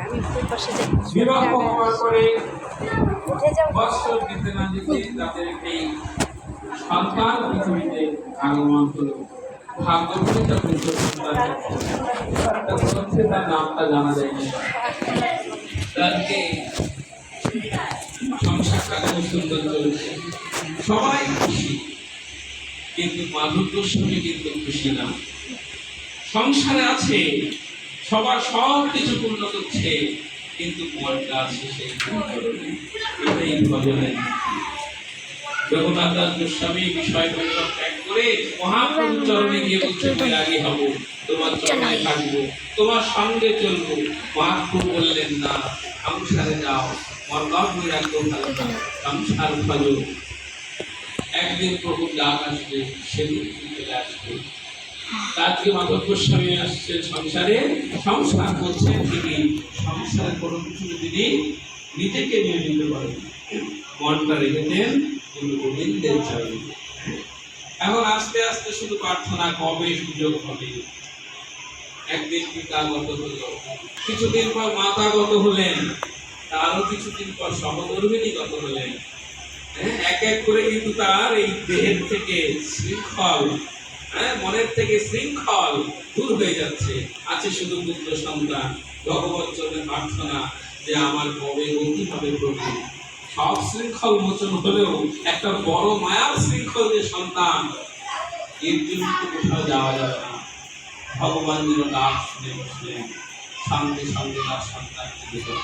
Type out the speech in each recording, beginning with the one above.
আমি ফুল পাশে যাই। বিবাহ হওয়ার পরে বৎসর যেতে না যেতে তাদের এই সন্তান পৃথিবীতে আগমন হলো। ভাগ্য করে তার পুত্র সন্তান হচ্ছে, তার নামটা জানা যায়নি। তাকে সংসারটা খুব সুন্দর চলছে, সবাই খুশি, কিন্তু মাধব গোস্বামী কিন্তু খুশি না। সংসারে আছে, সবার সব কিছু পূর্ণ করছে, কিন্তু মনটা আছে সেই এটাই ভজনে। রঘুনাথ দাস গোস্বামী বিষয় বৈষব ত্যাগ করে মহাপ্রভুর চরণে গিয়ে বলছে, বৈরাগী হব, তোমার চরণে থাকবো, তোমার সঙ্গে চলবো। মহাপ্রভু বললেন না, সংসারে যাও, মর্মক বৈরাগ্য ভালো না, সংসার ভালো। একদিন প্রভু ডাক আসবে, সেদিন চলে আসবে। আজকে মাধব গোস্বামী আসছে সংসারে, সংসার করছেন ঠিকই, সংসারের কোনো কিছু তিনি নিজেকে নিয়ে নিতে পারেন, মনটা রেখেছেন কিন্তু গোবিন্দের চরণে। এখন আস্তে আস্তে শুধু প্রার্থনা, কবে সুযোগ হবে। একদিন পিতাগত হলো, কিছুদিন পর মাতাগত হলেন, তারও কিছুদিন পর সহধর্মিণীগত হলেন। এক এক করে কিন্তু তার এই দেহের থেকে শৃঙ্খল, মনের থেকে শৃঙ্খল দূর হয়ে যাচ্ছে। আছে শুধু পুত্র সন্তান, ভগবত চরণে প্রার্থনা যে আমার কবে গতি হবে প্রভু। সব শৃঙ্খল মোচন হলেও একটা বড় মায়ার শৃঙ্খল যে সন্তান, এর জন্য কোথাও যাওয়া যাবে না। ভগবান যেন ডাক শুনে বসলেন, সঙ্গে সঙ্গে তার সন্তানকে দিলেন।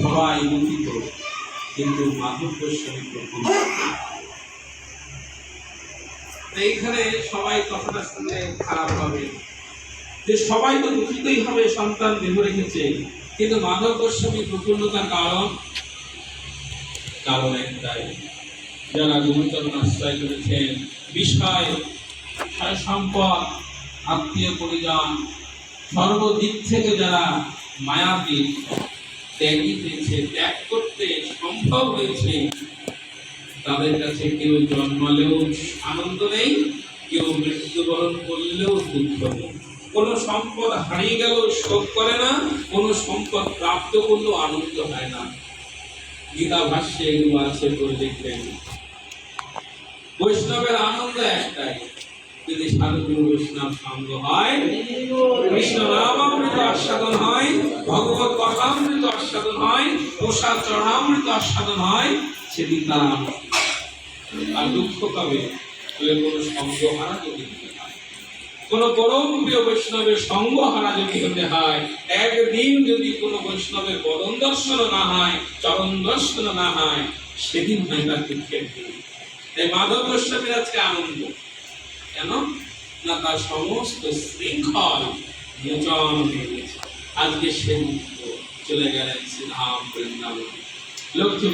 সবাই দুঃখিত, কিন্তু মাধব গোস্বামী প্রভু। এইখানে সবাই কথাটা শুনলে খারাপ হবে, যে সবাই তো দুঃখিতই হবে, সন্তান দেহ রেখেছে, কিন্তু মাধব গোস্বামী প্রফুল্লতার কারণ একটাই, যারা গুরুচরণ আশ্রয় করেছেন, বিষয় সম্পদ, আত্মীয় পরিজন, সর্বদিক থেকে যারা মায়াবী, ত্যাগী হয়েছে, ত্যাগ করতে সম্ভব হয়েছে, তাদের কাছে কেউ জন্মালেও আনন্দ নেই, কেউ মৃত্যুবরণ করলেও দুঃখ নেই। কোন সম্পদ হারিয়ে গেল শোক করে না, কোন সম্পদ প্রাপ্ত করলেও আনন্দ হয় না। গীতা ভাষ্যে এগুলো আছে, করে দেখবেন। বৈষ্ণবের আনন্দ একটাই, যদি সাধুগুরু বৈষ্ণব সঙ্গ হয়, কৃষ্ণ নামামৃত আস্বাদন হয়, ভগবত কথামৃত আস্বাদন হয়, প্রসাদ চরণামৃত আস্বাদন হয়, সেদিন তারা আনন্দ। আর দুঃখ পাবে কোন সঙ্গহারা যদি হতে হয়, কোন পরম প্রিয় বৈষ্ণবের সঙ্গহারা যদি হতে হয়, একদিন যদি কোন বৈষ্ণবের বদন দর্শন না হয়, চরণ দর্শন না হয়, সেদিন হয় তার দুঃখের দিন। তাই মাধব গোস্বামীর আজকে আনন্দ কেন না, তার সমস্ত শৃঙ্খল মোচন হয়ে গেছে। আজকে সে মুক্ত, চলে গেলেন শ্রীধাম বৃন্দাবন। লক্ষ্মী